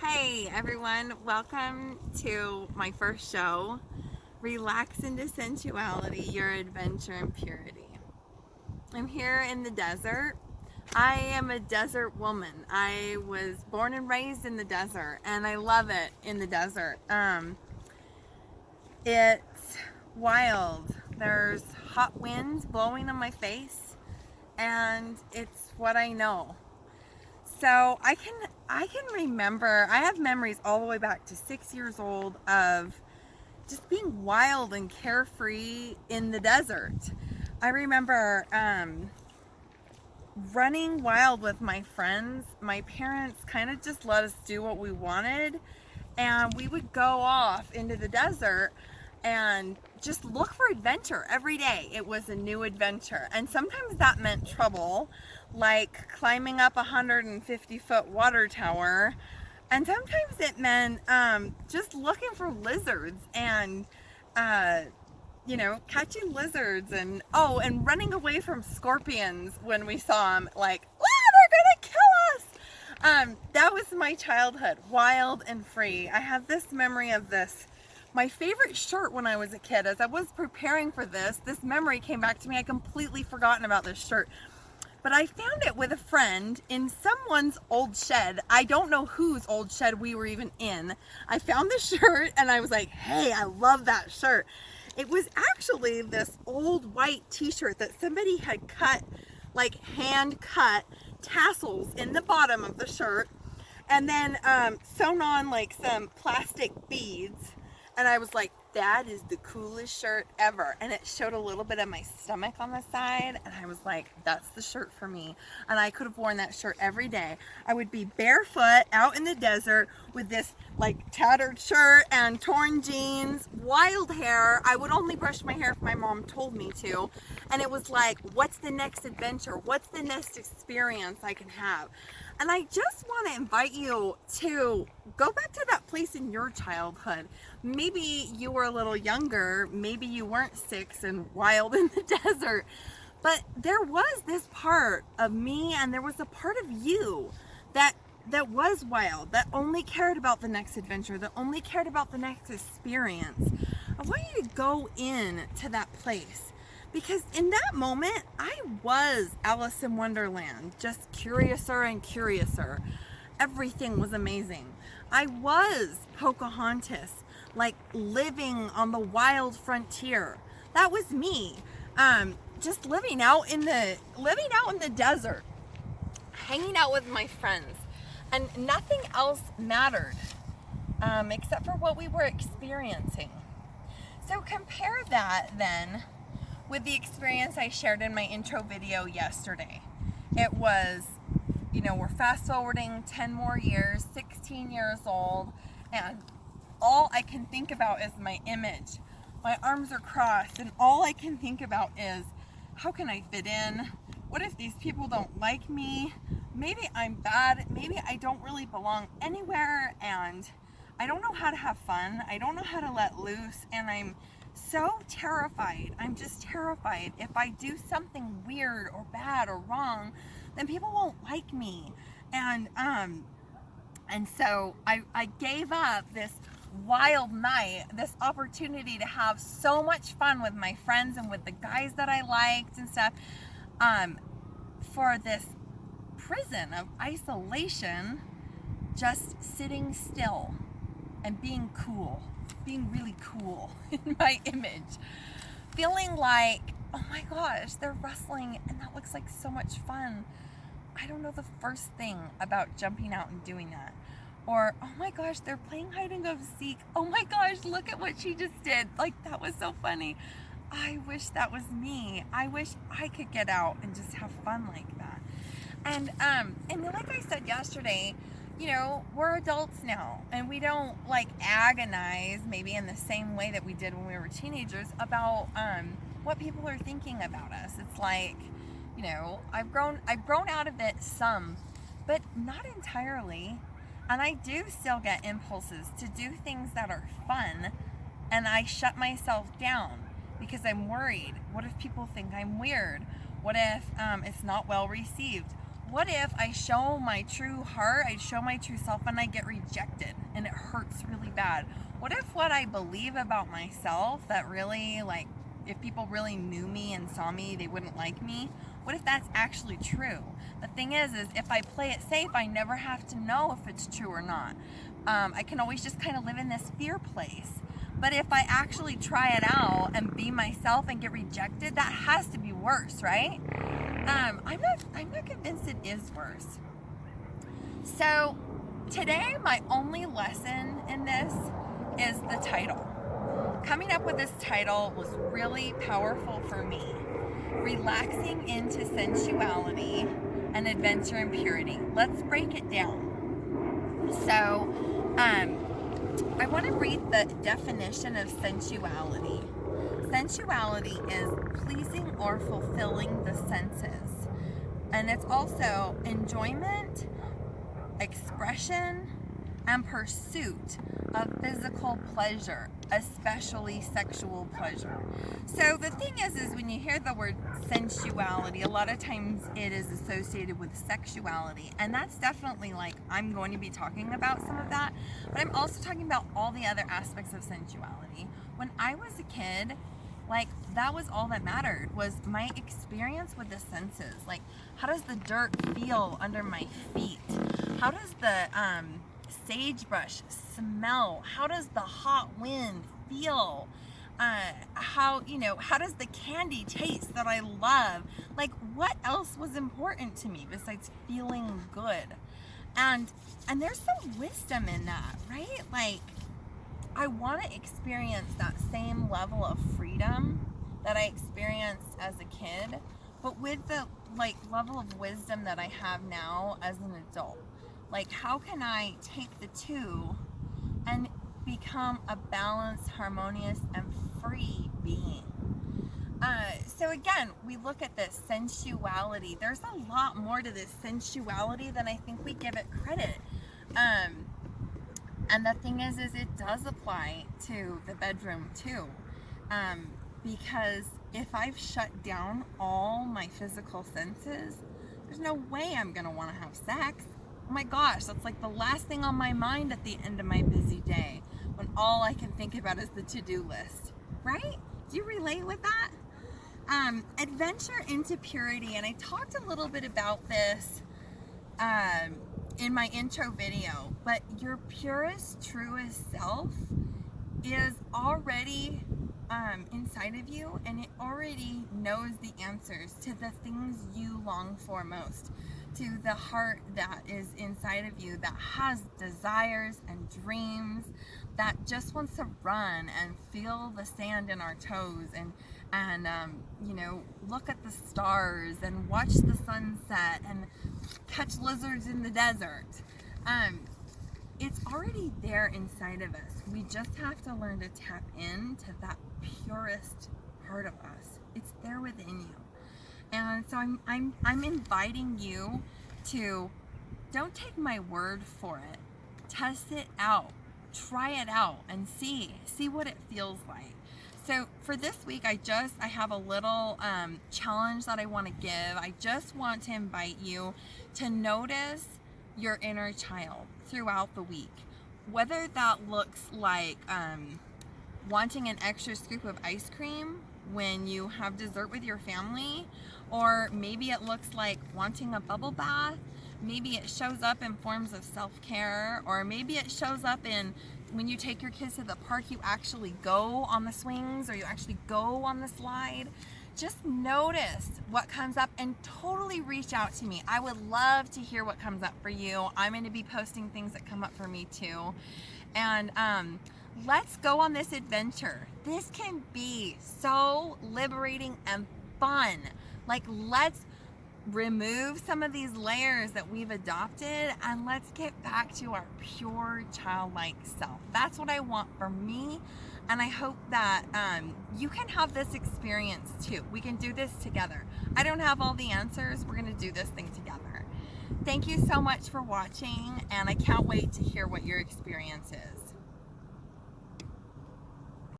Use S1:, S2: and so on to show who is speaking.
S1: Hey everyone, welcome to my first show, Relax into Sensuality, Your Adventure in Purity. I'm here in the desert. I am a desert woman. I was born and raised in the desert and I love it in the desert. It's wild. There's hot winds blowing on my face and it's what I know. So I can remember, I have memories all the way back to 6 years old of just being wild and carefree in the desert. I remember running wild with my friends. My parents kind of just let us do what we wanted, and we would go off into the desert and just look for adventure every day. It was a new adventure, and sometimes that meant trouble, like climbing up a 150-foot water tower, and sometimes it meant just looking for lizards and uh, catching lizards and running away from scorpions when we saw them, like, they're gonna kill us. That was my childhood, wild and free. I have this memory of this. My favorite shirt when I was a kid, as I was preparing for this memory came back to me. I completely forgotten about this shirt. But I found it with a friend in someone's old shed. I don't know whose old shed we were even in. I found the shirt and I was like, hey, I love that shirt. It was actually this old white t-shirt that somebody had cut, like hand cut tassels in the bottom of the shirt and then sewn on like some plastic beads. And I was like, that is the coolest shirt ever. And it showed a little bit of my stomach on the side. And I was like, that's the shirt for me. And I could have worn that shirt every day. I would be barefoot out in the desert with this like tattered shirt and torn jeans, wild hair. I would only brush my hair if my mom told me to. And it was like, what's the next adventure? What's the next experience I can have? And I just want to invite you to go back to that place in your childhood. Maybe you were a little younger, maybe you weren't 6 and wild in the desert, but there was this part of me and there was a part of you that was wild, that only cared about the next adventure, that only cared about the next experience. I want you to go in to that place. Because in that moment, I was Alice in Wonderland, just curiouser and curiouser. Everything was amazing. I was Pocahontas, like living on the wild frontier. That was me. Just living out in the desert, hanging out with my friends, and nothing else mattered except for what we were experiencing. So compare that then with the experience I shared in my intro video yesterday. It was, we're fast forwarding 10 more years, 16 years old, and all I can think about is my image. My arms are crossed, and all I can think about is, how can I fit in? What if these people don't like me? Maybe I'm bad. Maybe I don't really belong anywhere, and I don't know how to have fun. I don't know how to let loose, and I'm so terrified. I'm just terrified. If I do something weird or bad or wrong, then people won't like me. And so I gave up this wild night, this opportunity to have so much fun with my friends and with the guys that I liked and stuff, for this prison of isolation, just sitting still and being cool, being really cool in my image, feeling like, oh my gosh, they're wrestling and that looks like so much fun. I don't know the first thing about jumping out and doing that. Or, oh my gosh, they're playing hide and go seek. Oh my gosh, look at what she just did. Like, that was so funny. I wish that was me. I wish I could get out and just have fun like that. And like I said yesterday, we're adults now, and we don't like agonize maybe in the same way that we did when we were teenagers about what people are thinking about us. It's like, I've grown out of it some, but not entirely. And I do still get impulses to do things that are fun, and I shut myself down because I'm worried. What if people think I'm weird? What if it's not well received? what if I show my true heart, I show my true self, and I get rejected and it hurts really bad? What if what I believe about myself, that really, like, if people really knew me and saw me, they wouldn't like me? What if that's actually true? The thing is if I play it safe, I never have to know if it's true or not. I can always just kind of live in this fear place. But if I actually try it out and be myself and get rejected, that has to be worse, right? I'm not convinced it is worse. So today, my only lesson in this is the title. Coming up with this title was really powerful for me. Relaxing into sensuality and adventure and purity. Let's break it down. So, I want to read the definition of sensuality. Sensuality is pleasing or fulfilling the senses. And it's also enjoyment, expression, and pursuit of physical pleasure, especially sexual pleasure. So the thing is when you hear the word sensuality, a lot of times it is associated with sexuality. And that's definitely, like, I'm going to be talking about some of that. But I'm also talking about all the other aspects of sensuality. When I was a kid, like, that was all that mattered, was my experience with the senses. Like, how does the dirt feel under my feet? How does the sagebrush smell? How does the hot wind feel? How does the candy taste that I love? Like, what else was important to me besides feeling good? And there's some wisdom in that, right? Like, I want to experience that same level of freedom that I experienced as a kid, but with the, like, level of wisdom that I have now as an adult. Like, how can I take the two and become a balanced, harmonious, and free being? So again, we look at this sensuality. There's a lot more to this sensuality than I think we give it credit. And the thing is it does apply to the bedroom too. Because if I've shut down all my physical senses, there's no way I'm gonna wanna have sex. Oh my gosh, that's like the last thing on my mind at the end of my busy day, when all I can think about is the to-do list, right? Do you relate with that? Adventure into purity, and I talked a little bit about this in my intro video, but your purest, truest self is already inside of you, and it already knows the answers to the things you long for most, to the heart that is inside of you that has desires and dreams, that just wants to run and feel the sand in our toes and look at the stars and watch the sunset and catch lizards in the desert. It's already there inside of us. We just have to learn to tap into that purest part of us. It's there within you. And so I'm inviting you to, don't take my word for it. Test it out. Try it out and see what it feels like. So for this week, I have a little challenge that I want to give. I just want to invite you to notice your inner child throughout the week. Whether that looks like wanting an extra scoop of ice cream when you have dessert with your family, or maybe it looks like wanting a bubble bath. Maybe it shows up in forms of self-care, or maybe it shows up in when you take your kids to the park, you actually go on the swings or you actually go on the slide. Just notice what comes up and totally reach out to me. I would love to hear what comes up for you. I'm going to be posting things that come up for me too. And let's go on this adventure. This can be so liberating and fun. Like, let's remove some of these layers that we've adopted and let's get back to our pure childlike self. That's what I want for me, and I hope that you can have this experience too. We can do this together. I don't have all the answers. We're going to do this thing together. Thank you so much for watching, and I can't wait to hear what your experience is.